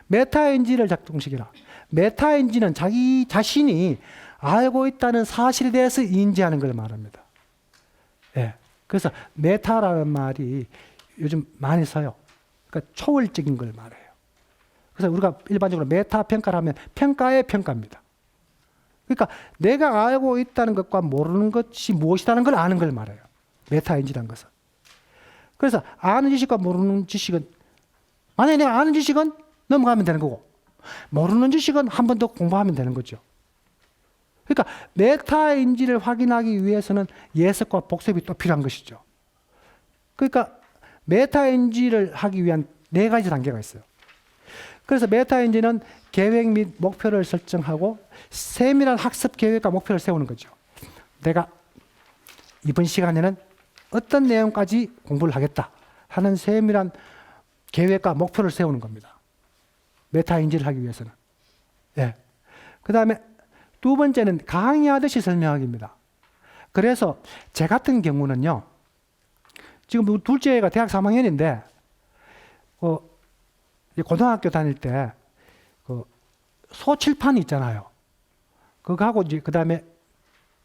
메타인지를 작동시키라. 메타인지는 자기 자신이 알고 있다는 사실에 대해서 인지하는 걸 말합니다. 예. 그래서 메타라는 말이 요즘 많이 써요. 그러니까 초월적인 걸 말해요. 그래서 우리가 일반적으로 메타 평가를 하면 평가의 평가입니다. 그러니까 내가 알고 있다는 것과 모르는 것이 무엇이라는 걸 아는 걸 말해요. 메타인지라는 것은. 그래서 아는 지식과 모르는 지식은, 만약에 내가 아는 지식은 넘어가면 되는 거고, 모르는 지식은 한 번 더 공부하면 되는 거죠. 그러니까 메타인지를 확인하기 위해서는 예습과 복습이 또 필요한 것이죠. 그러니까 메타인지를 하기 위한 4가지 단계가 있어요. 그래서 메타인지는 계획 및 목표를 설정하고 세밀한 학습 계획과 목표를 세우는 거죠. 내가 이번 시간에는 어떤 내용까지 공부를 하겠다 하는 세밀한 계획과 목표를 세우는 겁니다. 메타인지를 하기 위해서는. 예. 그 다음에 2번째는 강의하듯이 설명하기입니다. 그래서 제 같은 경우는요, 지금 둘째가 대학 3학년인데, 고등학교 다닐 때, 소칠판이 있잖아요. 그거 하고, 그 다음에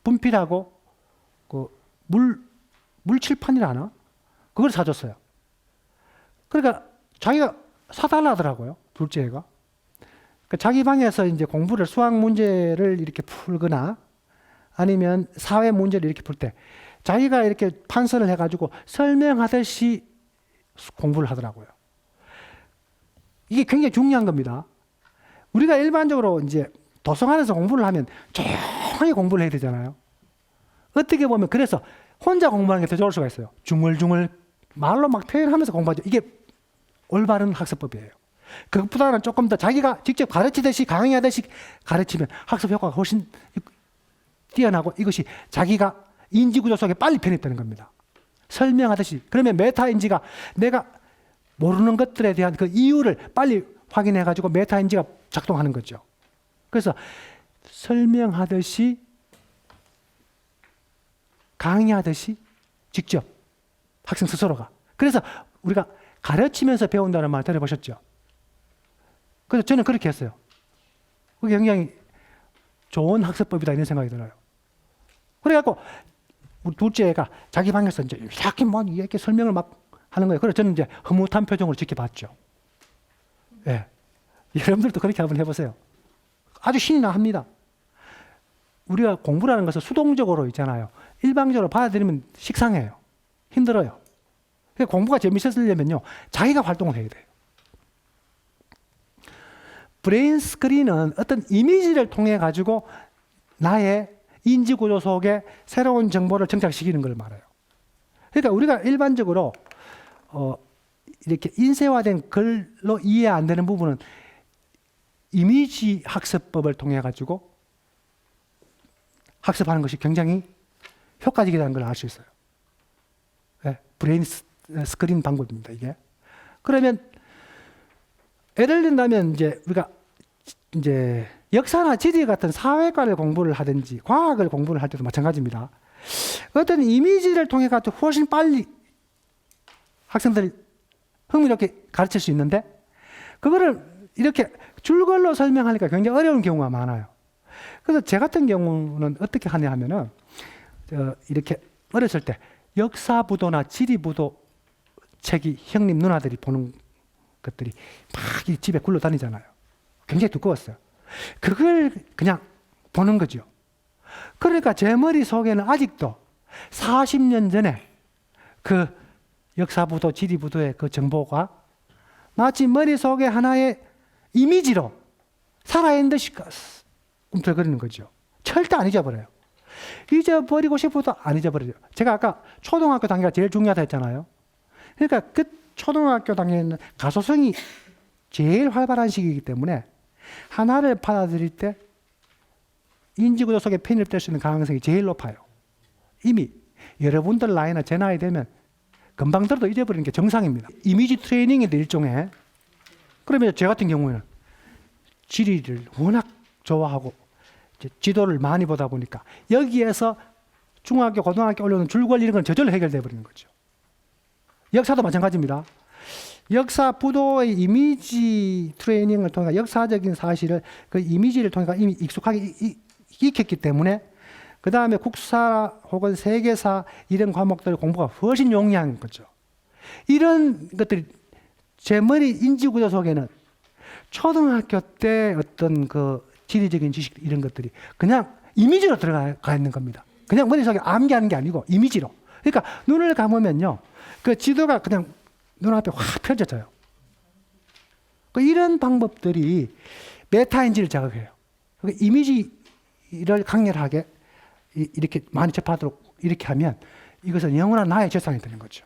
분필하고, 물칠판이라 하나? 그걸 사줬어요. 그러니까 자기가 사달라 하더라고요, 둘째가. 그러니까 자기 방에서 이제 공부를, 수학 문제를 이렇게 풀거나 아니면 사회 문제를 이렇게 풀 때 자기가 이렇게 판서를 해가지고 설명하듯이 공부를 하더라고요. 이게 굉장히 중요한 겁니다. 우리가 일반적으로 이제 도서관에서 공부를 하면 조용히 공부를 해야 되잖아요. 어떻게 보면 그래서 혼자 공부하는 게 더 좋을 수가 있어요. 중얼중얼 말로 막 표현하면서 공부하죠. 이게 올바른 학습법이에요. 그것보다는 조금 더 자기가 직접 가르치듯이 강의하듯이 가르치면 학습 효과가 훨씬 뛰어나고 이것이 자기가 인지구조 속에 빨리 편입되는 겁니다. 설명하듯이. 그러면 메타인지가 내가 모르는 것들에 대한 그 이유를 빨리 확인해가지고 메타인지가 작동하는 거죠. 그래서 설명하듯이 강의하듯이 직접 학생 스스로가. 그래서 우리가 가르치면서 배운다는 말 들어보셨죠? 그래서 저는 그렇게 했어요. 그게 굉장히 좋은 학습법이다 이런 생각이 들어요. 그래갖고 우리 둘째가 자기 방에서 이제 이렇게 뭐 이렇게 설명을 막 하는 거예요. 그래서 저는 이제 흐뭇한 표정으로 지켜봤죠. 예. 여러분들도 그렇게 한번 해보세요. 아주 신이 납니다. 우리가 공부라는 것은 수동적으로 있잖아요. 일방적으로 받아들이면 식상해요. 힘들어요. 그러니까 공부가 재밌었으려면요, 자기가 활동을 해야 돼요. 브레인 스크린은 어떤 이미지를 통해 가지고 나의 인지구조 속에 새로운 정보를 정착시키는 걸 말해요. 그러니까 우리가 일반적으로 이렇게 인쇄화된 글로 이해 안 되는 부분은 이미지 학습법을 통해 가지고 학습하는 것이 굉장히 효과적이라는 걸 알 수 있어요. 네, 브레인 스크린 방법입니다, 이게. 그러면 예를 든다면 이제 우리가 이제 역사나 지리 같은 사회과를 공부를 하든지 과학을 공부를 할 때도 마찬가지입니다. 어떤 이미지를 통해 가지고 훨씬 빨리 학생들이 흥미롭게 가르칠 수 있는데 그거를 이렇게 줄글로 설명하니까 굉장히 어려운 경우가 많아요. 그래서 제 같은 경우는 어떻게 하냐 하면은 이렇게 어렸을 때 역사부도나 지리부도 책이 형님 누나들이 보는 것들이 막 집에 굴러 다니잖아요. 굉장히 두꺼웠어요. 그걸 그냥 보는 거죠. 그러니까 제 머릿속에는 아직도 40년 전에 그 역사부도 지리부도의 그 정보가 마치 머릿속에 하나의 이미지로 살아있는 듯이 꿈틀거리는 거죠. 절대 안 잊어버려요. 잊어버리고 싶어도 안 잊어버려요. 제가 아까 초등학교 단계가 제일 중요하다 했잖아요. 그러니까 그 초등학교 단계는 가소성이 제일 활발한 시기이기 때문에 하나를 받아들일 때 인지구조 속에 편입될 수 있는 가능성이 제일 높아요. 이미 여러분들 나이나 제 나이 되면 금방 들어도 잊어버리는 게 정상입니다. 이미지 트레이닝인데 일종의. 그러면 제 같은 경우에는 지리를 워낙 좋아하고 지도를 많이 보다 보니까 여기에서 중학교, 고등학교 올려놓은 줄거리 이런 건 저절로 해결돼 버리는 거죠. 역사도 마찬가지입니다. 역사 부도의 이미지 트레이닝을 통해 역사적인 사실을 그 이미지를 통해 이미 익숙하게 익혔기 때문에 그 다음에 국사 혹은 세계사 이런 과목들 공부가 훨씬 용이한 거죠. 이런 것들이 제 머리 인지구조 속에는 초등학교 때 어떤 그 지리적인 지식 이런 것들이 그냥 이미지로 들어가 있는 겁니다. 그냥 머릿속에 암기하는 게 아니고 이미지로. 그러니까 눈을 감으면요, 그 지도가 그냥 눈앞에 확 펼쳐져요. 이런 방법들이 메타인지를 자극해요. 이미지를 강렬하게 이렇게 많이 접하도록 이렇게 하면 이것은 영원한 나의 재산이 되는 거죠.